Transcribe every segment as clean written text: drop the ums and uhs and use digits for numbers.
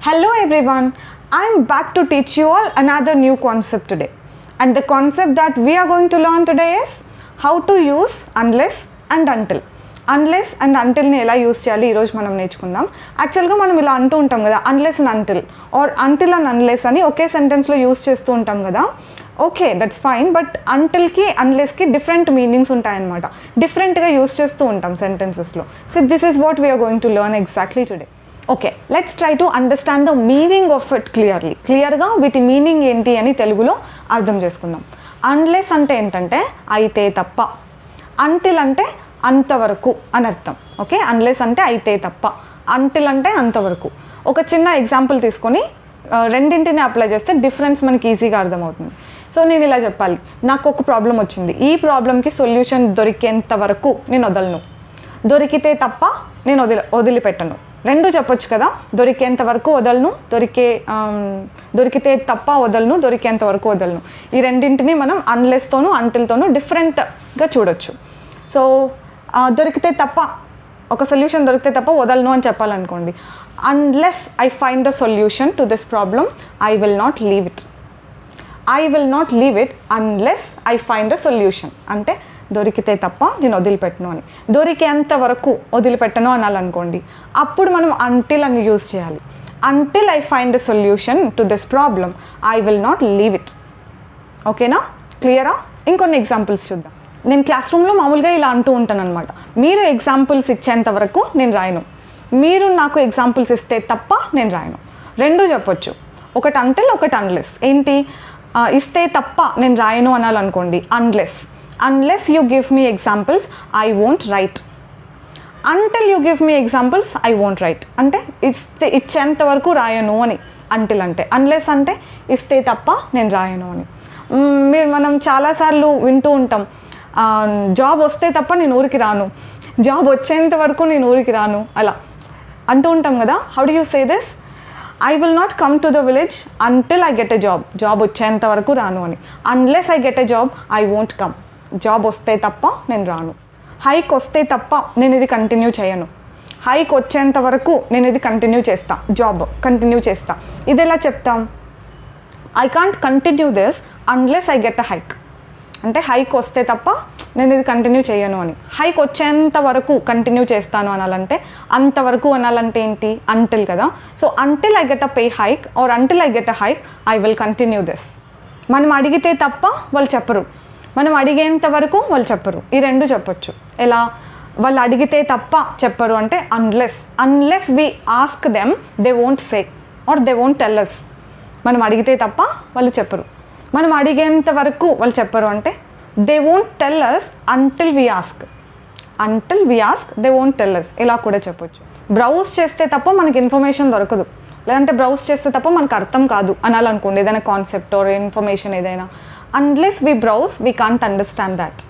Hello everyone, I am back to teach you all another new concept today. And the concept that we are going to learn today is how to use unless and until. Unless and అంటిల్ని ఎలా use చేయాలి ఈరోజు మనం నేర్చుకుందాం. యాక్చువల్గా మనం ఇలా అంటూ ఉంటాం కదా, unless and until or until and unless అని ఒకే సెంటెన్స్లో యూస్ చేస్తూ ఉంటాం కదా. ఓకే, దట్స్ ఫైన్, బట్ అంటిల్కి అన్లెస్కి డిఫరెంట్ మీనింగ్స్ ఉంటాయన్నమాట. డిఫరెంట్గా యూస్ చేస్తూ ఉంటాం సెంటెన్సెస్లో. So this is what we are going to learn exactly today. Okay, let's try to understand the meaning of it క్లియర్గా వీటి మీనింగ్ ఏంటి అని తెలుగులో అర్థం చేసుకుందాం. అన్లెస్ అంటే ఏంటంటే అయితే తప్ప, అంటిల్ అంటే అంతవరకు అని అర్థం. ఓకే, అన్లెస్ అంటే అయితే తప్ప, అంటిల్ అంటే అంతవరకు. ఒక చిన్న ఎగ్జాంపుల్ తీసుకొని రెండింటిని అప్లై చేస్తే డిఫరెన్స్ మనకి ఈజీగా అర్థమవుతుంది. సో నేను ఇలా చెప్పాలి, నాకు ఒక ప్రాబ్లం వచ్చింది, ఈ ప్రాబ్లంకి సొల్యూషన్ దొరికేంత వరకు నేను వదలను, దొరికితే తప్ప నేను వదిలిపెట్టను. రెండు చెప్పొచ్చు కదా, దొరికేంత వరకు వదలను, దొరికితే తప్ప వదలను, దొరికేంత వరకు వదలను. ఈ రెండింటిని మనం అన్లెస్తోనూ అంటిల్తోనూ డిఫరెంట్గా చూడొచ్చు. సో దొరికితే తప్ప, ఒక సొల్యూషన్ దొరికితే తప్ప వదలను అని చెప్పాలనుకోండి, unless I find a solution to this problem I will not leave it. I will not leave it unless I find a solution అంటే దొరికితే తప్ప నేను వదిలిపెట్టను అని. దొరికేంత వరకు వదిలిపెట్టను అనాలనుకోండి, అప్పుడు మనం అంటిల్ అని యూజ్ చేయాలి. Until I find a solution to this problem I will not leave it. ఓకేనా, క్లియరా? ఇంకొన్ని ఎగ్జాంపుల్స్ చూద్దాం. నేను క్లాస్ రూమ్లో మామూలుగా ఇలా అంటూ ఉంటాను అనమాట, మీరు ఎగ్జాంపుల్స్ ఇచ్చేంత వరకు నేను రాయను, మీరు నాకు ఎగ్జాంపుల్స్ ఇస్తే తప్ప నేను రాయను. రెండు చెప్పొచ్చు, ఒకటి అంటిల్ ఒకటి అన్లెస్. ఏంటి, ఇస్తే తప్ప నేను రాయను అనాలనుకోండి unless. Unless you give me examples I won't write. Until you give me examples I won't write అంటే ఇచ్చేంత వరకు రాయను అని అంటిల్ అంటే. అన్లెస్ అంటే ఇస్తే తప్ప నేను రాయను అని. మనం చాలాసార్లు వింటూ ఉంటాం, జాబ్ వస్తే తప్ప నేను ఊరికి రాను, జాబ్ వచ్చేంత వరకు నేను ఊరికి రాను, అలా అంటూ ఉంటాం కదా. How do you say this? I will not come to the village until I get a job. Job వచ్చేంత వరకు రాను అని. Unless I get a job I won't come. Job వస్తే తప్ప నేను రాను. హైక్ వస్తే తప్ప నేను ఇది కంటిన్యూ చేయను. హైక్ వచ్చేంత వరకు నేను ఇది కంటిన్యూ చేస్తా, జాబ్ కంటిన్యూ చేస్తా. ఇది ఎలా చెప్తాం? I can't continue this unless I get a hike అంటే హైక్ వస్తే తప్ప నేను ఇది కంటిన్యూ చేయను అని. హైక్ వచ్చేంత వరకు కంటిన్యూ చేస్తాను అనాలంటే, అంతవరకు అనాలంటే ఏంటి? అంటిల్ కదా. So until I get a pay hike or until I get a hike I will continue this. మనం అడిగితే తప్ప వాళ్ళు చెప్పరు, మనం అడిగేంత వరకు వాళ్ళు చెప్పరు. ఈ రెండు చెప్పొచ్చు. ఎలా? వాళ్ళు అడిగితే తప్ప చెప్పరు అంటే unless we ask them they won't say or they won't tell us. మనం అడిగితే తప్ప వాళ్ళు చెప్పరు. మనం అడిగేంత వరకు వాళ్ళు చెప్పరు అంటే they won't tell us until we ask. Until we ask they won't tell us. ఇలా కూడా చెప్పొచ్చు. బ్రౌజ్ చేస్తే తప్ప మనకి ఇన్ఫర్మేషన్ దొరకదు, లేదంటే బ్రౌజ్ చేస్తే తప్ప మనకు అర్థం కాదు అనాలనుకోండి, ఏదైనా కాన్సెప్ట్ ఆర్ ఇన్ఫర్మేషన్ ఏదైనా. Unless we browse we can't understand that.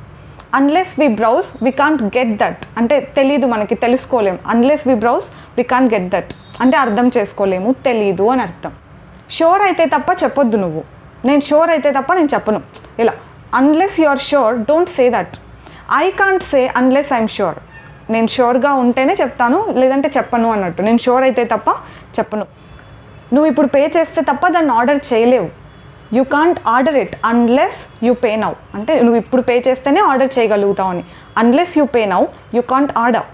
Unless we browse we can't get that అంటే తెలీదు, మనకి తెలుసుకోలేము. Unless we browse we can't get that అంటే అర్థం చేసుకోలేము, తెలీదు అని అర్థం. షూర్ అయితే తప్ప చెప్పొద్దు నువ్వు, నేను షూర్ అయితే తప్ప నేను చెప్పను. ఇలా unless you are sure don't say that. I can't say unless I'm sure. నేను షూర్గా ఉంటేనే చెప్తాను, లేదంటే చెప్పను అన్నట్టు. నేను షూర్ అయితే తప్ప చెప్పను. నువ్వు ఇప్పుడు పే చేస్తే తప్ప దాన్ని ఆర్డర్ చేయలేవు. You can't order it unless you pay now అంటే నువ్వు ఇప్పుడు పే చేస్తేనే ఆర్డర్ చేయగలుగుతావు అని. Unless you pay now you can't order.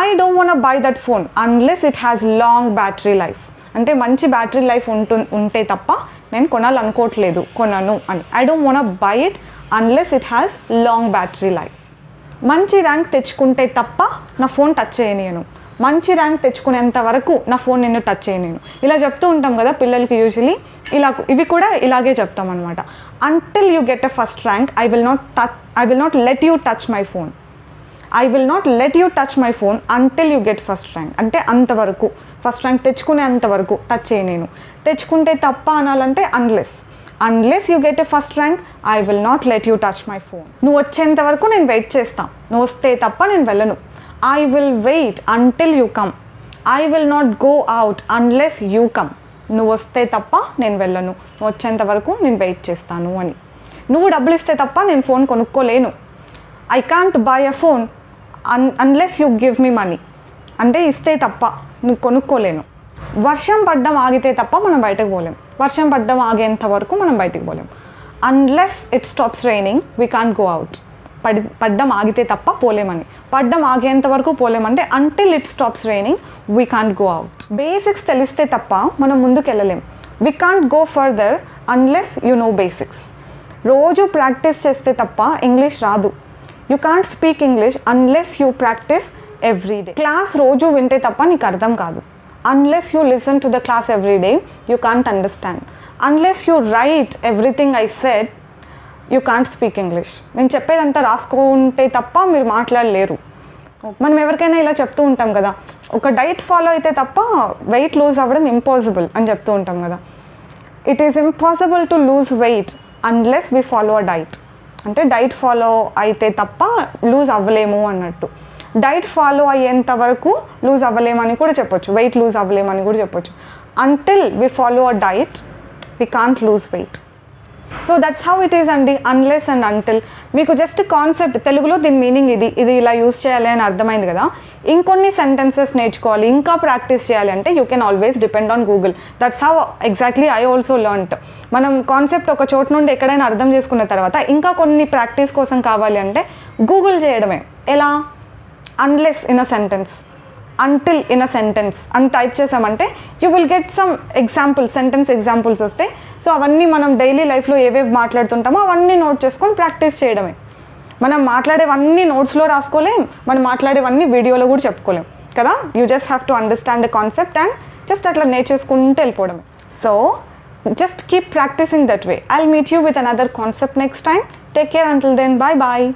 I don't want buy that phone unless it has long battery life అంటే మంచి బ్యాటరీ లైఫ్ ఉంటే తప్ప నేను కొనాలనుకోవట్లేదు, కొనను అని. I don't want buy it unless it has long battery life. మంచి rank తెచ్చుకుంటే తప్ప నా ఫోన్ టచ్ చేయనియను. మంచి ర్యాంక్ తెచ్చుకునేంత వరకు నా ఫోన్ నేను టచ్ చేయలేను. ఇలా చెప్తూ ఉంటాం కదా పిల్లలకి యూజువలీ. ఇవి కూడా ఇలాగే చెప్తాం అనమాట. Until you get a first rank I will not let you touch my phone. I will not let you touch my phone until you get first rank అంటే అంతవరకు, ఫస్ట్ ర్యాంక్ తెచ్చుకునేంతవరకు టచ్ చేయలేను. తెచ్చుకుంటే తప్ప అనాలంటే unless you get a first rank I will not let you touch my phone. నువ్వు వచ్చేంత వరకు నేను వెయిట్ చేస్తాను, నువ్వు వస్తే తప్ప నేను వెళ్ళను. I will wait until you come. I will not go out unless you come. నువ్వు వస్తే తప్ప నేను వెళ్ళను, నువ్వు వచ్చేంత వరకు నేను వెయిట్ చేస్తాను అని. నువ్వు డబ్బులు ఇస్తే తప్ప నేను ఫోన్ కొనుక్కోలేను. I can't buy a phone unless you give me money అంటే ఇస్తే తప్ప నువ్వు కొనుక్కోలేను. వర్షం పడ్డం ఆగితే తప్ప మనం బయటకు పోలేం. వర్షం పడ్డం ఆగేంత వరకు మనం బయటకు పోలేం. Unless it stops raining we can't go out. పడ్డం ఆగితే తప్ప పోలేమని. పడ్డం ఆగేంత వరకు పోలేమంటే until it stops raining we can't go out. Basics తెలిస్తే తప్ప మనం ముందుకు వెళ్ళలేం. We can't go further unless you know basics. రోజు ప్రాక్టీస్ చేస్తే తప్ప ఇంగ్లీష్ రాదు. You can't speak English unless you practice every day. Class రోజు వింటే తప్ప నీకు అర్థం కాదు. Unless you listen to the class every day you can't understand. Unless you right everything I said you can't speak English. నేను చెప్పేదంతా రాసుకుంటే తప్ప మీరు మాట్లాడలేరు. మనం ఎవరికైనా ఇలా చెప్తూ ఉంటాం కదా, ఒక డైట్ ఫాలో అయితే తప్ప వెయిట్ లూజ్ అవ్వడం ఇంపాసిబుల్ అని చెప్తూ ఉంటాం కదా. It is impossible to lose weight unless we follow a diet. అంటే డైట్ ఫాలో అయితే తప్ప లూజ్ అవ్వలేము అన్నట్టు. డైట్ ఫాలో అయ్యేంత వరకు లూజ్ అవ్వలేమని కూడా చెప్పొచ్చు, వెయిట్ లూజ్ అవ్వలేమని కూడా చెప్పొచ్చు. Until we follow a diet we can't lose weight. So that's how it is అండి, అన్లెస్ అండ్ అంటిల్. మీకు జస్ట్ కాన్సెప్ట్ తెలుగులో దీని మీనింగ్ ఇది ఇలా యూస్ చేయాలి అని అర్థమైంది కదా. ఇంకొన్ని సెంటెన్సెస్ నేర్చుకోవాలి, ఇంకా ప్రాక్టీస్ చేయాలి అంటే you can always depend on Google. That's how exactly I also learned. మనం కాన్సెప్ట్ ఒక చోటు నుండి ఎక్కడైనా అర్థం చేసుకున్న తర్వాత ఇంకా కొన్ని ప్రాక్టీస్ కోసం కావాలి అంటే గూగుల్ చేయడమే. ఎలా? Unless in a sentence, until in a sentence అని టైప్ చేసామంటే you will get some examples, sentence examples వస్తాయి. సో అవన్నీ మనం డైలీ లైఫ్లో ఏవేవి మాట్లాడుతుంటామో అవన్నీ నోట్ చేసుకొని ప్రాక్టీస్ చేయడమే. మనం మాట్లాడేవన్నీ నోట్స్లో రాసుకోలేం, మనం మాట్లాడేవన్నీ వీడియోలో కూడా చెప్పుకోలేం కదా. You just have to understand the concept and just అట్లా నేర్చేసుకుంటూ వెళ్ళిపోవడమే. So just keep practicing that way. I'll meet you with another concept next time. Take care until then. Bye bye.